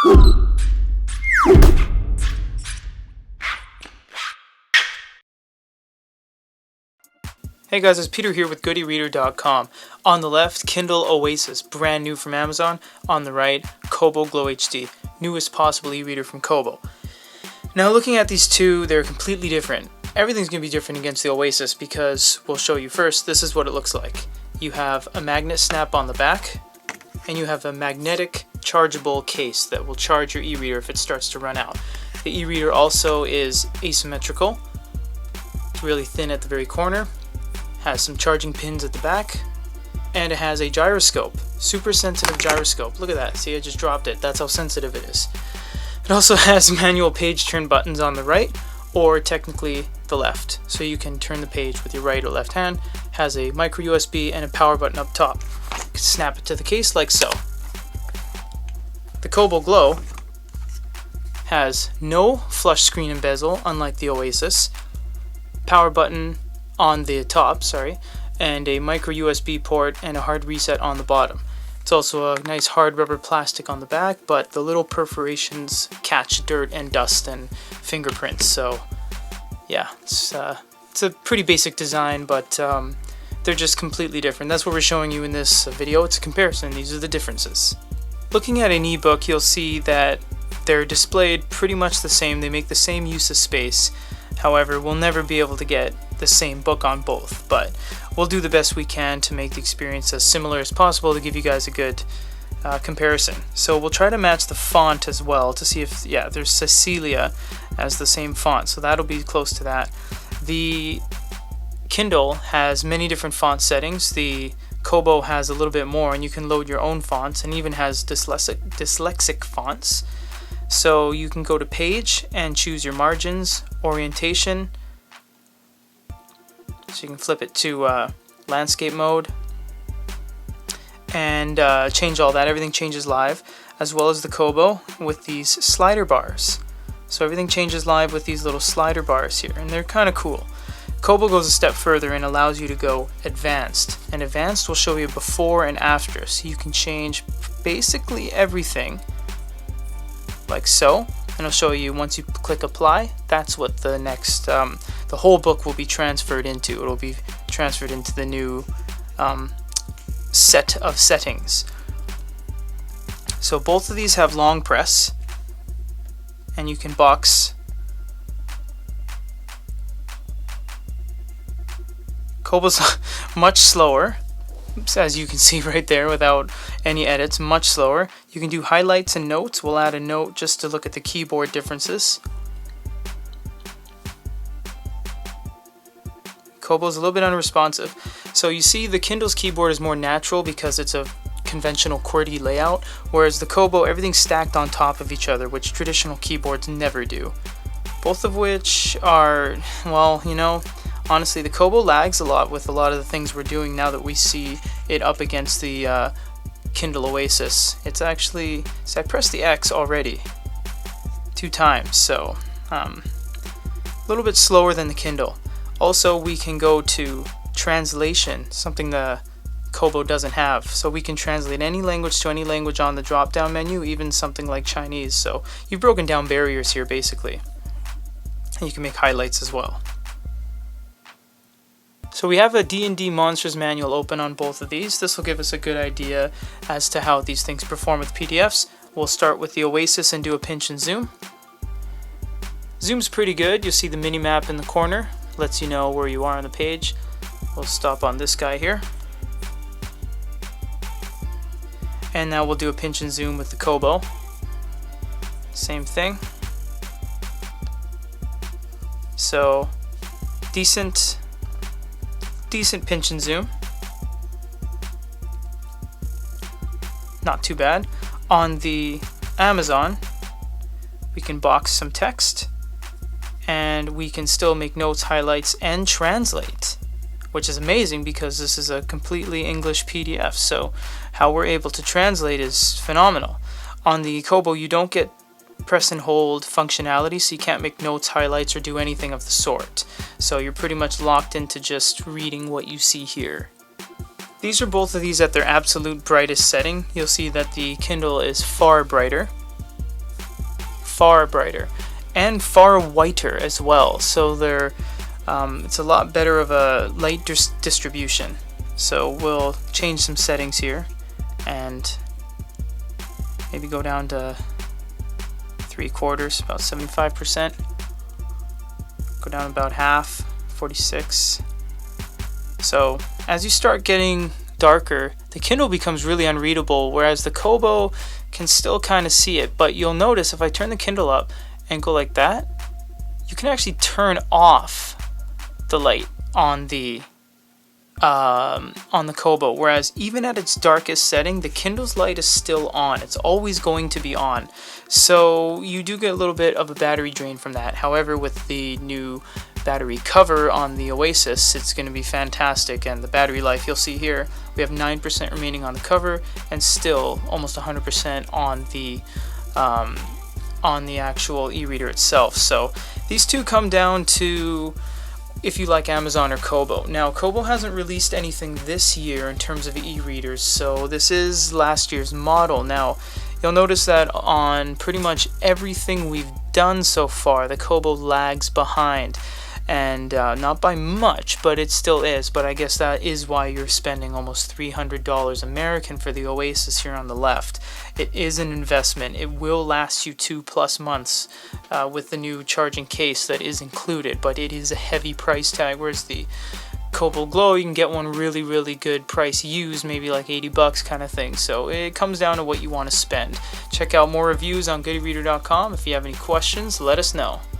Hey guys, it's Peter here with GoodyReader.com. On the left, Kindle Oasis, brand new from Amazon. On the right, Kobo Glow HD, newest possible e-reader from Kobo. Now looking at these two, they're completely different. Everything's going to be different against the Oasis because we'll show you first, this is what it looks like. You have a magnet snap on the back, and you have a magnetic chargeable case that will charge your e-reader if it starts to run out. The e-reader also is asymmetrical. It's really thin at the very corner. Has some charging pins at the back, and it has a gyroscope, super sensitive gyroscope. Look at that, see, I just dropped it. That's how sensitive it is. It also has manual page turn buttons on the right, or technically the left, so you can turn the page with your right or left hand. Has a micro USB and a power button up top. You can snap it to the case like so. The Kobo Glow has no flush screen and bezel, unlike the Oasis. Power button on the top, and a micro USB port and a hard reset on the bottom. It's also a nice hard rubber plastic on the back, but the little perforations catch dirt and dust and fingerprints, so yeah, it's a pretty basic design, but they're just completely different. That's what we're showing you in this video. It's a comparison. These are the differences. Looking at an ebook, you'll see that they're displayed pretty much the same. They make the same use of space. However, we'll never be able to get the same book on both, but we'll do the best we can to make the experience as similar as possible to give you guys a good comparison. So we'll try to match the font as well to see if, yeah, there's Cecilia as the same font, so that'll be close to that. The Kindle has many different font settings. The Kobo has a little bit more, and you can load your own fonts, and even has dyslexic fonts. So you can go to page and choose your margins, orientation. So you can flip it to landscape mode and change all that. Everything changes live, as well as the Kobo with these slider bars. So everything changes live with these little slider bars here, and they're kind of cool. Kobo goes a step further and allows you to go advanced, and advanced will show you before and after, so you can change basically everything like so, and it'll show you once you click apply, that's what the next the whole book will be transferred into. It'll be transferred into the new set of settings. So both of these have long press, and you can box. Kobo's much slower, as you can see right there without any edits, much slower. You can do highlights and notes. We'll add a note just to look at the keyboard differences. Kobo's a little bit unresponsive. So you see the Kindle's keyboard is more natural because it's a conventional QWERTY layout, whereas the Kobo, everything's stacked on top of each other, which traditional keyboards never do. Both of which are, well, you know, honestly, the Kobo lags a lot with a lot of the things we're doing now that we see it up against the Kindle Oasis. It's actually, so I pressed the X already 2 times, so a little bit slower than the Kindle. Also, we can go to translation, something the Kobo doesn't have. So we can translate any language to any language on the drop-down menu, even something like Chinese. So you've broken down barriers here, basically. And you can make highlights as well. So we have a D&D Monsters manual open on both of these. This will give us a good idea as to how these things perform with PDFs. We'll start with the Oasis and do a pinch and zoom. Zoom's pretty good. You'll see the mini map in the corner. Lets you know where you are on the page. We'll stop on this guy here. And now we'll do a pinch and zoom with the Kobo. Same thing. So decent pinch and zoom. Not too bad. On the Amazon, we can box some text, and we can still make notes, highlights, and translate, which is amazing because this is a completely English PDF, so how we're able to translate is phenomenal. On the Kobo, you don't get press and hold functionality, so you can't make notes, highlights, or do anything of the sort. So you're pretty much locked into just reading what you see here. These are both of these at their absolute brightest setting. You'll see that the Kindle is far brighter. far brighter and far whiter as well. So it's a lot better of a light distribution. So we'll change some settings here and maybe go down to 3/4, about 75%. Go down about half, 46. So as you start getting darker, the Kindle becomes really unreadable, whereas the Kobo can still kind of see it. But you'll notice if I turn the Kindle up and go like that, you can actually turn off the light on the Kobo, whereas even at its darkest setting, the Kindle's light is still on. It's always going to be on. So you do get a little bit of a battery drain from that. However, with the new battery cover on the Oasis, it's going to be fantastic. And the battery life, you'll see here, we have 9% remaining on the cover and still almost 100% on the actual e-reader itself. So these two come down to if you like Amazon or Kobo. Now, Kobo hasn't released anything this year in terms of e-readers, so this is last year's model. Now, you'll notice that on pretty much everything we've done so far, the Kobo lags behind. And not by much, but it still is. But I guess that is why you're spending almost $300 American for the Oasis here on the left. It is an investment. It will last you 2+ months with the new charging case that is included, but it is a heavy price tag, whereas the Kobo Glow, you can get one really, really good price used, maybe like $80 kind of thing. So it comes down to what you want to spend. Check out more reviews on goodyreader.com. If you have any questions, let us know.